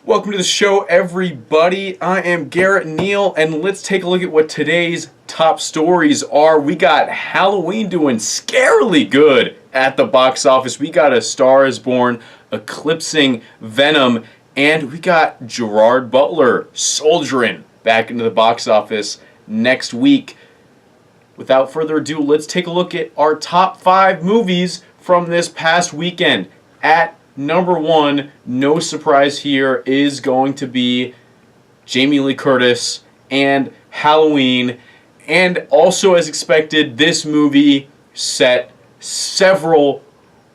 Welcome to the show, everybody. I am Garrett Neal, and let's take a look at what today's top stories are. We got Halloween doing scarily good at the box office. We got A Star Is Born eclipsing Venom, and we got Gerard Butler soldiering back into the box office next week. Without further ado, let's take a look at our top 5 movies from this past weekend. At number 1, no surprise here, is going to be Jamie Lee Curtis and Halloween. And also, as expected, this movie set several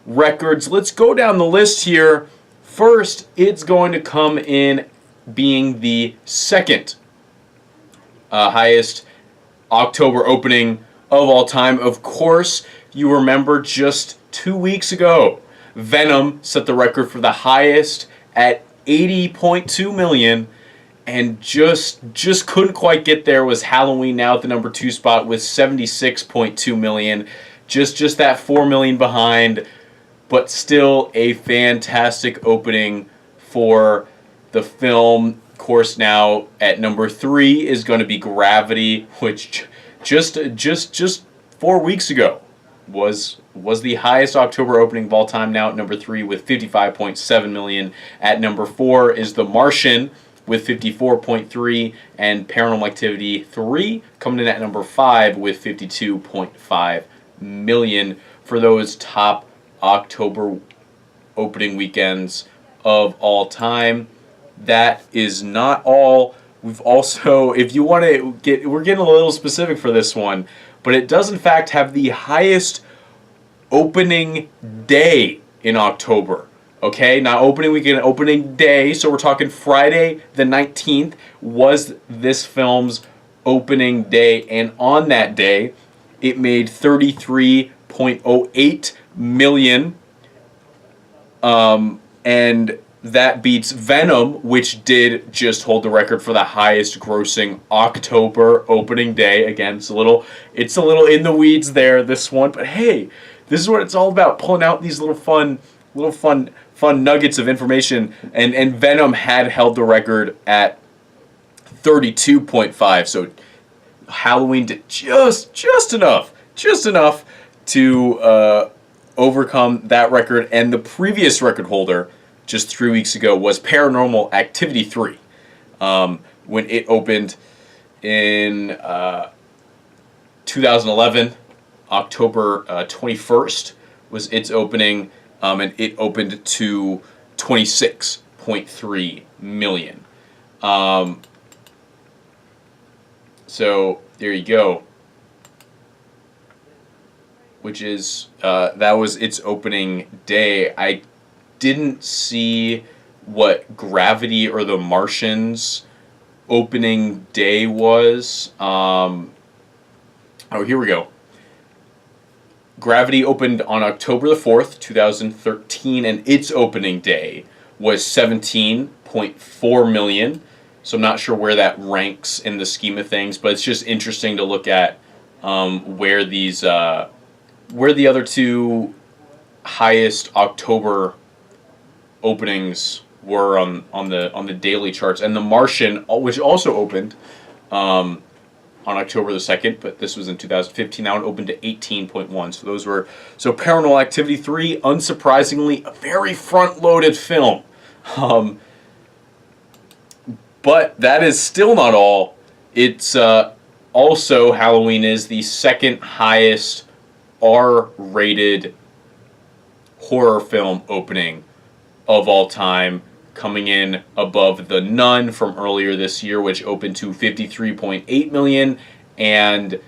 records. Let's go down the list here. First, it's going to come in being the second highest October opening of all time. Of course, you remember just 2 weeks ago, Venom set the record for the highest at 80.2 million, and just couldn't quite get there was Halloween, now at the number 2 spot with 76.2 million. Just that 4 million behind, but still a fantastic opening for the film. Of course, now at number 3 is going to be Gravity, which just 4 weeks ago was the highest October opening of all time, now at number 3 with 55.7 million. At number 4 is The Martian with 54.3, and Paranormal Activity 3 coming in at number 5 with 52.5 million for those top October opening weekends of all time. That is not all. We've also, if you want to get, we're getting a little specific for this one, but it does in fact have the highest opening day in October. Okay, not opening weekend, opening day. So we're talking Friday the 19th was this film's opening day, and on that day, it made 33.08 million. And that beats Venom, which did just hold the record for the highest grossing October opening day. Again, it's a little in the weeds there, this one, but hey, this is what it's all about, pulling out these little fun nuggets of information. And Venom had held the record at 32.5, so Halloween did just enough to overcome that record. And the previous record holder just 3 weeks ago was Paranormal Activity 3, when it opened in 2011. October 21st was its opening, and it opened to 26.3 million. So there you go. Which is, that was its opening day. I didn't see what Gravity or The Martian's opening day was. Oh, here we go. Gravity opened on October the 4th, 2013, and its opening day was 17.4 million. So I'm not sure where that ranks in the scheme of things, but it's just interesting to look at where the other two highest October openings were on the daily charts. And The Martian, which also opened on October the 2nd, but this was in 2015. Now it opened to 18.1. So those were, Paranormal Activity 3, unsurprisingly, a very front-loaded film. But that is still not all. It's also, Halloween is the second highest R-rated horror film opening of all time, coming in above The Nun from earlier this year, which opened to 53.8 million, and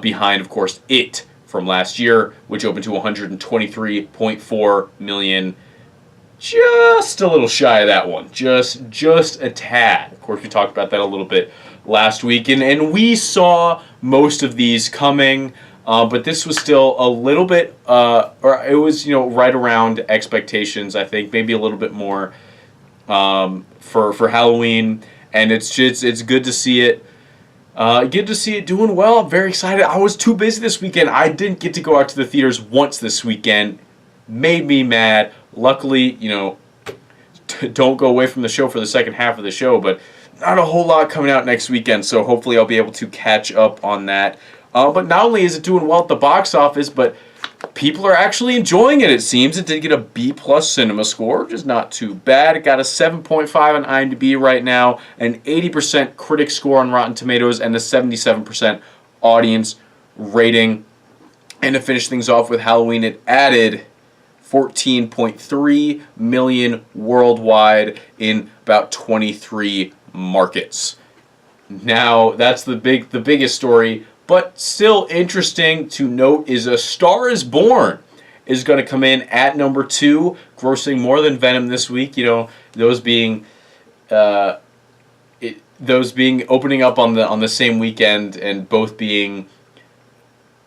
behind, of course, It from last year, which opened to 123.4 million. Just a little shy of that one, just a tad. Of course, we talked about that a little bit last week, and we saw most of these coming. But this was still a little bit, or it was, right around expectations. I think maybe a little bit more for Halloween, and it's good to see it. Good to see it doing well. I'm very excited. I was too busy this weekend. I didn't get to go out to the theaters once this weekend. Made me mad. Luckily, don't go away from the show for the second half of the show, but not a whole lot coming out next weekend, so hopefully I'll be able to catch up on that. But not only is it doing well at the box office, but people are actually enjoying it, it seems. It did get a B-plus cinema score, which is not too bad. It got a 7.5 on IMDb right now, an 80% critic score on Rotten Tomatoes, and a 77% audience rating. And to finish things off with Halloween, it added 14.3 million worldwide in about 23 markets. Now, that's the biggest story, but still interesting to note is A Star Is Born is going to come in at number 2, grossing more than Venom this week. You know, those being opening up on the same weekend, and both being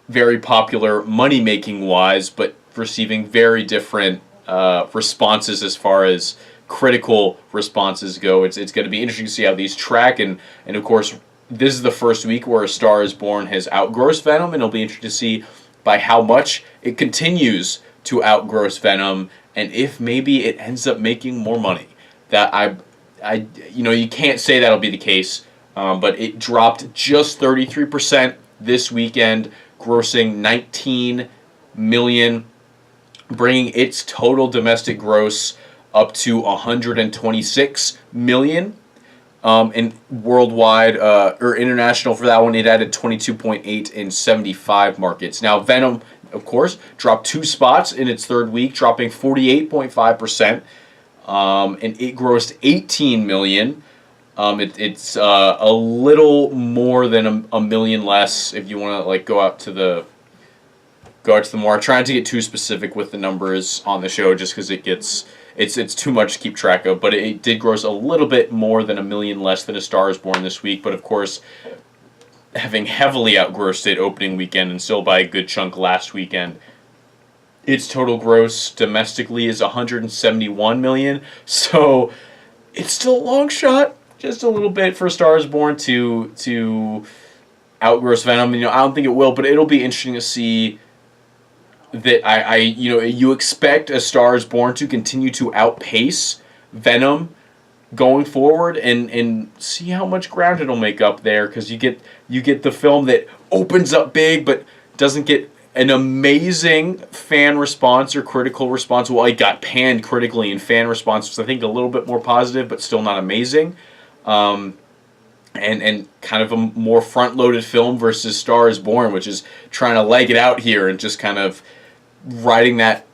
very popular money making wise, but receiving very different responses as far as critical responses go. It's going to be interesting to see how these track, and of course this is the first week where A Star Is Born has outgrossed Venom, and it'll be interesting to see by how much it continues to outgross Venom, and if maybe it ends up making more money. That you can't say that'll be the case, but it dropped just 33% this weekend, grossing 19 million, bringing its total domestic gross up to 126 million. And worldwide, or international for that one, it added 22.8 in 75 markets. Now, Venom, of course, dropped 2 spots in its third week, dropping 48.5%, and it grossed 18 million. It's a little more than a million less if you want to go out to the more. I'm trying to get too specific with the numbers on the show just because it's too much to keep track of, but it did gross a little bit more than a million less than A Star Is Born this week, but of course, having heavily outgrossed it opening weekend and still by a good chunk last weekend, its total gross domestically is 171 million, so it's still a long shot, just a little bit for A Star Is Born to outgross Venom. I don't think it will, but it'll be interesting to see that you expect A Star Is Born to continue to outpace Venom going forward, and see how much ground it'll make up there, because you get the film that opens up big but doesn't get an amazing fan response or critical response. Well, it got panned critically, and fan response was, I think, a little bit more positive, but still not amazing. And kind of a more front-loaded film versus Star Is Born, which is trying to leg it out here and just kind of riding that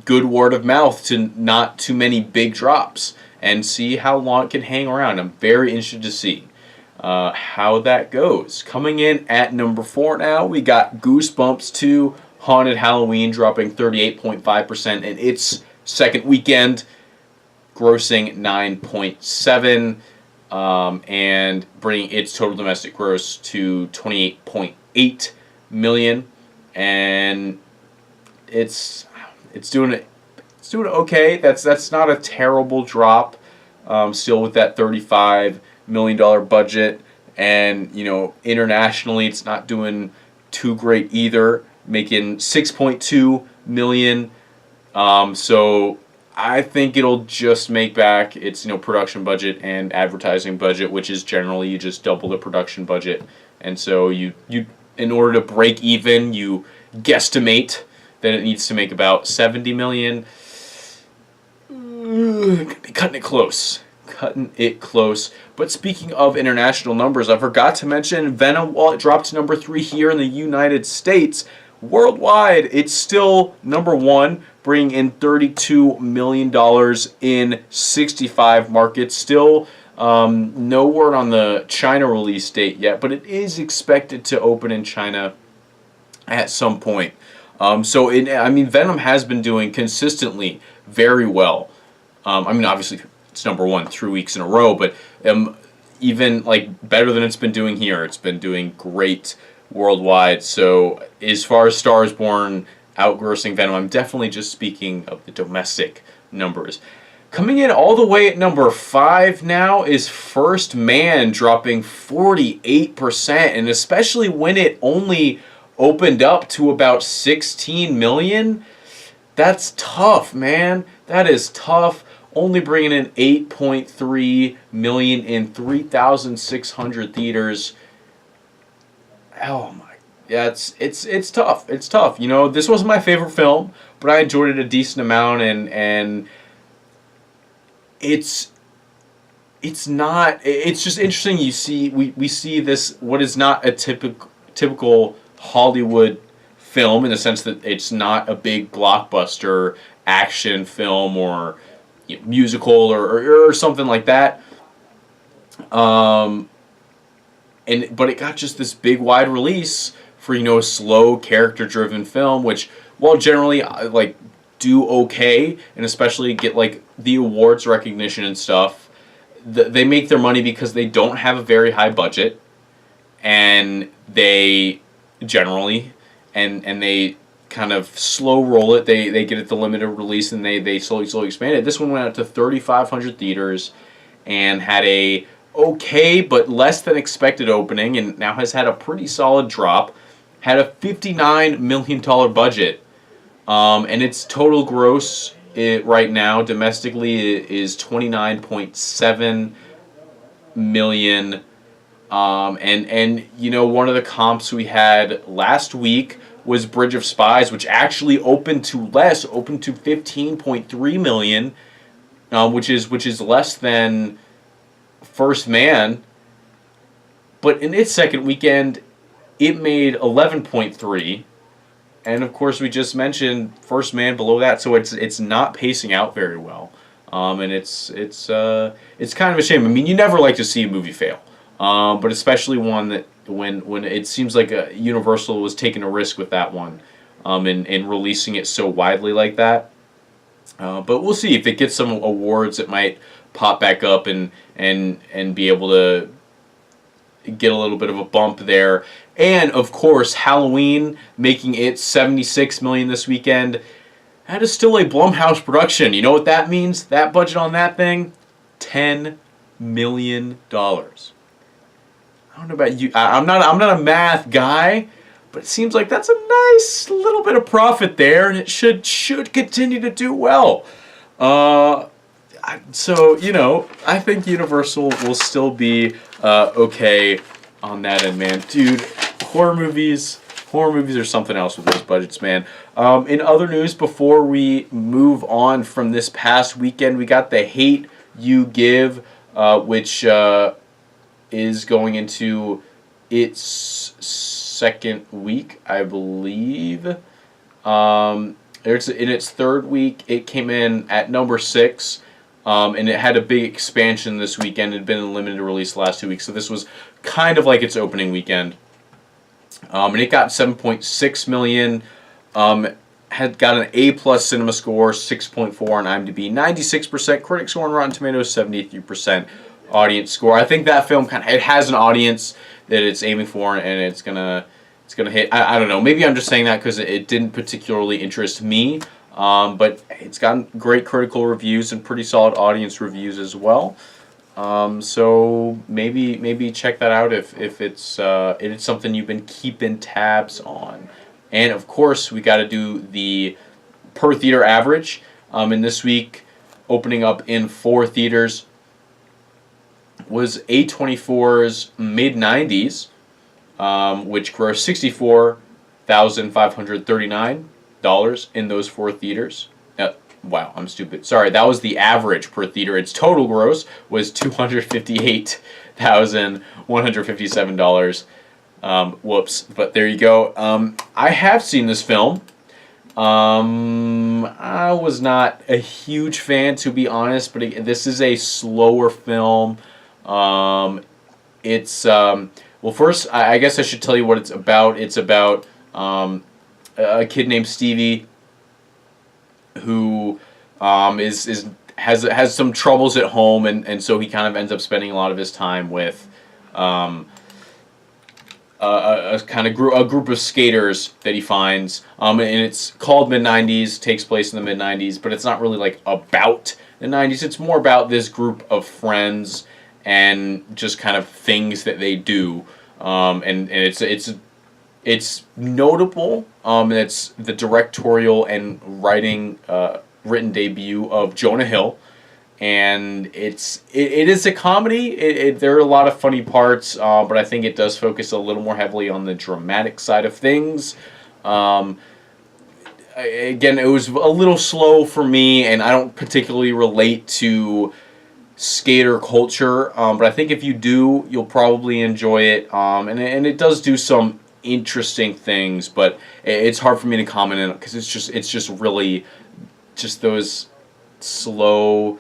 good word of mouth to not too many big drops, and see how long it can hang around. I'm very interested to see how that goes. Coming in at number 4 now, we got Goosebumps 2 Haunted Halloween, dropping 38.5% in its second weekend, grossing 9.7, and bringing its total domestic gross to 28.8 million, and it's doing okay. That's not a terrible drop. Still with that $35 million budget, and internationally it's not doing too great either, making 6.2 million. So I think it'll just make back its production budget and advertising budget, which is generally you just double the production budget, and so you in order to break even, you guesstimate that it needs to make about 70 million. Cutting it close. But speaking of international numbers, I forgot to mention Venom, while it dropped to number 3 here in the United States, worldwide it's still number 1, bringing in $32 million in 65 markets. Still no word on the China release date yet, but it is expected to open in China at some point. Venom has been doing consistently very well. Obviously it's number 1 3 weeks in a row, but even better than it's been doing here. It's been doing great worldwide. So as far as Star Is Born outgrossing Venom, I'm definitely just speaking of the domestic numbers. Coming in all the way at number 5 now is First Man, dropping 48%, and especially when it only opened up to about 16 million. That's tough, man. That is tough. only bringing in 8.3 million in 3,600 theaters. Oh my, yeah, it's tough. It's tough. You know, this wasn't my favorite film, but I enjoyed it a decent amount, and it's not. It's just interesting. You see, we see this, what is not a typical Hollywood film, in the sense that it's not a big blockbuster action film, or musical, or something like that. Um, but it got just this big wide release for, a slow character driven film, which, while generally like do okay, and especially get like the awards recognition and stuff, they make their money because they don't have a very high budget, and they generally and they kind of slow roll it. They get it the limited release, and they slowly expand it. This one went out to 3,500 theaters and had a okay but less than expected opening, and now has had a pretty solid drop. Had a $59 million budget, and its total gross right now domestically is 29.7 million. And one of the comps we had last week was Bridge of Spies, which actually opened to 15.3 million, which is less than First Man. But in its second weekend, it made 11.3. And of course, we just mentioned First Man below that, so it's not pacing out very well, and it's kind of a shame. I mean, you never like to see a movie fail, but especially one that when it seems like Universal was taking a risk with that one, in releasing it so widely like that. But we'll see if it gets some awards. It might pop back up and be able to get a little bit of a bump there. And of course, Halloween making it 76 million this weekend. That is still a Blumhouse production. You know what that means? That budget on that thing, $10 million. I don't know about you. I'm not a math guy, but it seems like that's a nice little bit of profit there, and it should continue to do well. So, I think Universal will still be okay on that end, man. Dude, horror movies are something else with those budgets, man. In other news, before we move on from this past weekend, we got The Hate U Give, which is going into its second week, I believe. It's in its third week. It came in at number 6. And it had a big expansion this weekend. It had been in limited release the last 2 weeks, so this was kind of like its opening weekend. And it got 7.6 million. Had got an A+ cinema score, 6.4 on IMDb, 96% critic score on Rotten Tomatoes, 73% audience score. I think that film it has an audience that it's aiming for, and it's gonna hit. I don't know. Maybe I'm just saying that because it didn't particularly interest me. But it's gotten great critical reviews and pretty solid audience reviews as well. So maybe check that out if it's something you've been keeping tabs on. And of course, we got to do the per theater average. And this week, opening up in 4 theaters, was A24's Mid-90s, which grossed $64,539 in those 4 theaters. Wow, I'm stupid. Sorry, that was the average per theater. Its total gross was $258,157. Whoops, but there you go. I have seen this film. I was not a huge fan, to be honest, but this is a slower film. It's well, first, I guess I should tell you what it's about. It's about a kid named Stevie who has some troubles at home, and so he kind of ends up spending a lot of his time with a group of skaters that he finds, and it's called Mid-90s, takes place in the Mid-90s, but it's not really like about the 90s. It's more about this group of friends and just kind of things that they do, and it's notable. It's the directorial and written debut of Jonah Hill and it is a comedy. There are a lot of funny parts, but I think it does focus a little more heavily on the dramatic side of things. Um, Again, it was a little slow for me, and I don't particularly relate to skater culture. But I think if you do, you'll probably enjoy it. And it does do some interesting things, but it's hard for me to comment on it because it's just really just those slow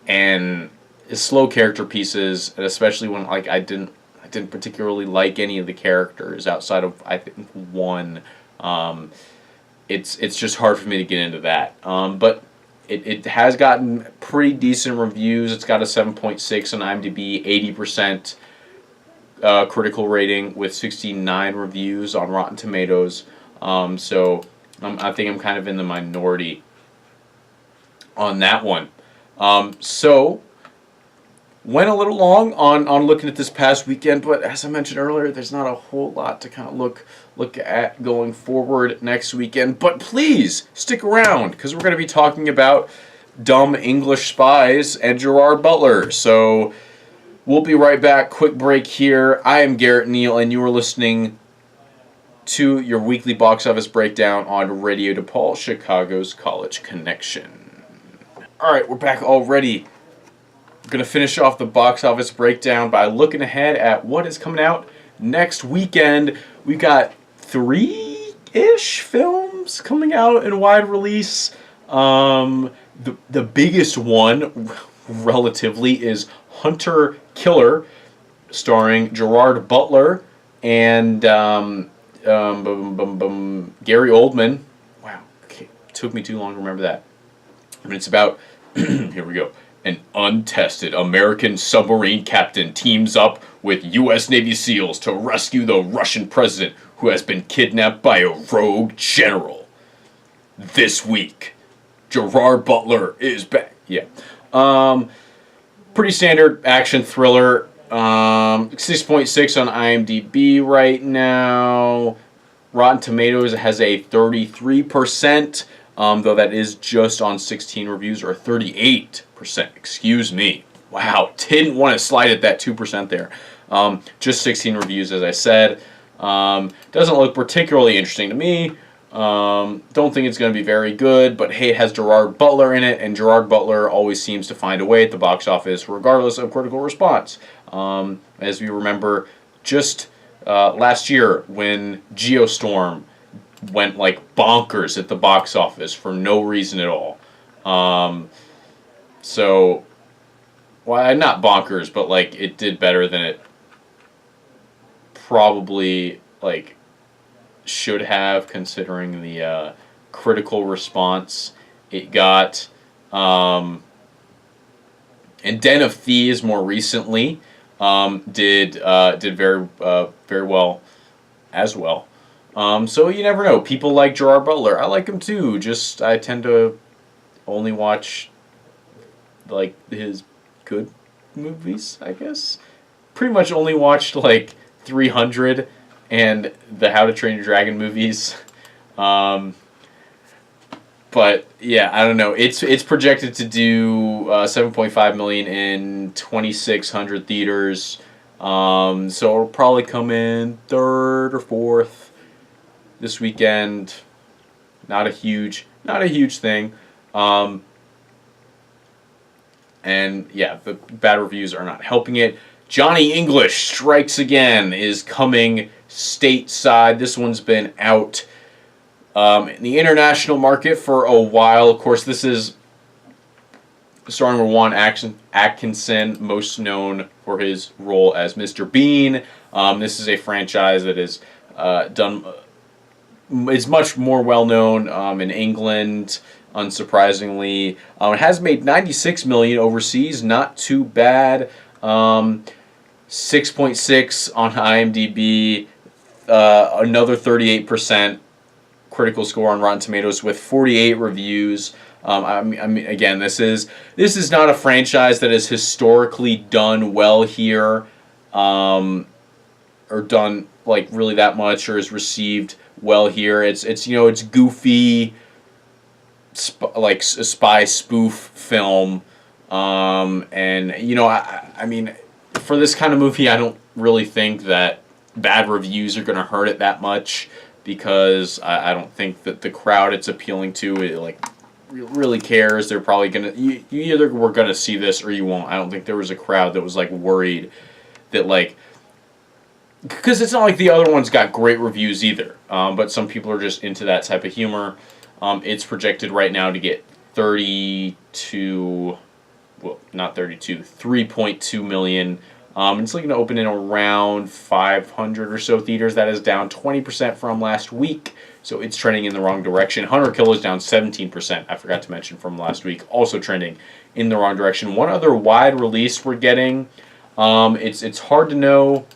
and slow character pieces, and especially when like I didn't particularly like any of the characters outside of I think one. Um, it's just hard for me to get into that. But it has gotten pretty decent reviews. It's got a 7.6 on IMDb, 80% critical rating with 69 reviews on Rotten Tomatoes. So I think I'm kind of in the minority on that one. So went a little long on looking at this past weekend, but as I mentioned earlier, there's not a whole lot to kind of look at going forward next weekend. But please stick around because we're going to be talking about Dumb English Spies and Gerard Butler. So we'll be right back. Quick break here. I am Garrett Neal, and you are listening to your weekly box office breakdown on Radio DePaul, Chicago's College Connection. All right, we're back already. We're going to finish off the box office breakdown by looking ahead at what is coming out next weekend. We've got 3-ish films coming out in wide release. The biggest one, relatively, is Hunter Killer, starring Gerard Butler and Gary Oldman. Wow, okay. Took me too long to remember that. I mean, it's about, here we go. An untested American submarine captain teams up with U.S. Navy SEALs to rescue the Russian president who has been kidnapped by a rogue general. This week, Gerard Butler is back. Yeah. Pretty standard action thriller. 6.6 on IMDb right now. Rotten Tomatoes has a 33%. Though that is just on 16 reviews, or 38%, excuse me. Wow, didn't want to slide at that 2% there. Just 16 reviews, as I said. Doesn't look particularly interesting to me. Don't think it's going to be very good, but hey, it has Gerard Butler in it, and Gerard Butler always seems to find a way at the box office, regardless of critical response. As we remember, just last year when Geostorm went like bonkers at the box office for no reason at all. So, well, not bonkers, but like it did better than it probably like should have, considering the critical response it got. And Den of Thieves more recently did very well as well. So you never know. People like Gerard Butler. I like him too. Just I tend to only watch like his good movies, I guess. Pretty much only watched like 300 and the How to Train Your Dragon movies. But yeah, I don't know. It's projected to do $7.5 million in 2,600 theaters. So it'll probably come in third or fourth this weekend. Not a huge thing. And yeah, the bad reviews are not helping it. Johnny English Strikes Again is coming stateside. This one's been out in the international market for a while. Of course, this is starring Rowan Atkinson, most known for his role as Mr. Bean. This is a franchise that is done. It's much more well known in England, unsurprisingly. It has made $96 million overseas, not too bad. 6.6 on IMDb, another 38% critical score on Rotten Tomatoes with 48 reviews. I mean, again, this is not a franchise that has historically done well here, or done like really that much, or is received well here. It's it's goofy, like a spy spoof film. And you know, I mean, for this kind of movie, I don't really think that bad reviews are going to hurt it that much, because I don't think that the crowd it's appealing to really cares. They're probably gonna you either were gonna see this or you won't. I don't think there was a crowd that was like worried that because it's not like the other ones got great reviews either. But some people are just into that type of humor. It's projected right now to get 3.2 million. It's looking to open in around 500 or so theaters. That is down 20% from last week, so it's trending in the wrong direction. Hunter Kill is down 17%. I forgot to mention from last week, also trending in the wrong direction. One other wide release we're getting. It's hard to know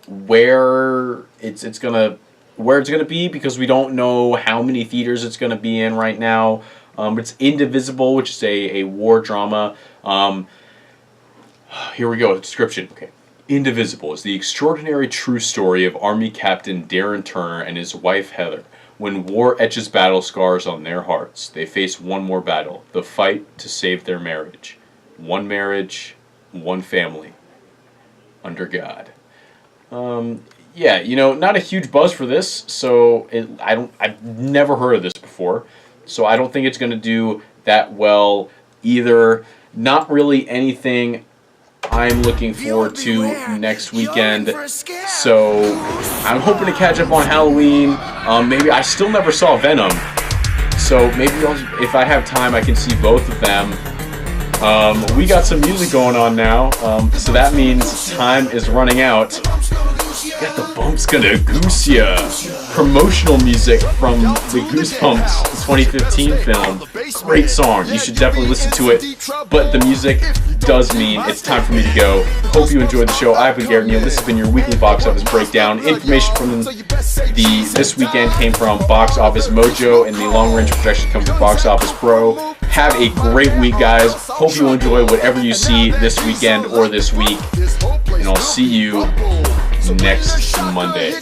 where it's gonna be, because we don't know how many theaters it's gonna be in right now. It's Indivisible, which is a war drama. Here we go. Description. Okay. Indivisible is the extraordinary true story of Army Captain Darren Turner and his wife Heather. When war etches battle scars on their hearts, they face one more battle, the fight to save their marriage. One marriage, one family, under God. Yeah, you know, not a huge buzz for this, so I've never heard of this before, so I don't think it's going to do that well either. Not really anything I'm looking forward to next weekend, so I'm hoping to catch up on Halloween. Maybe I still never saw Venom, so maybe if I have time I can see both of them. We got some music going on now, so that means time is running out. Got the Bumps Gonna Goose Ya. Promotional music from the Goosebumps 2015 film. Great song. You should definitely listen to it. But the music does mean it's time for me to go. Hope you enjoyed the show. I've been Garrett Neal. This has been your weekly box office breakdown. Information from this weekend came from Box Office Mojo, and the long range projection comes from Box Office Pro. Have a great week, guys. Hope you enjoy whatever you see this weekend or this week. And I'll see you next Monday.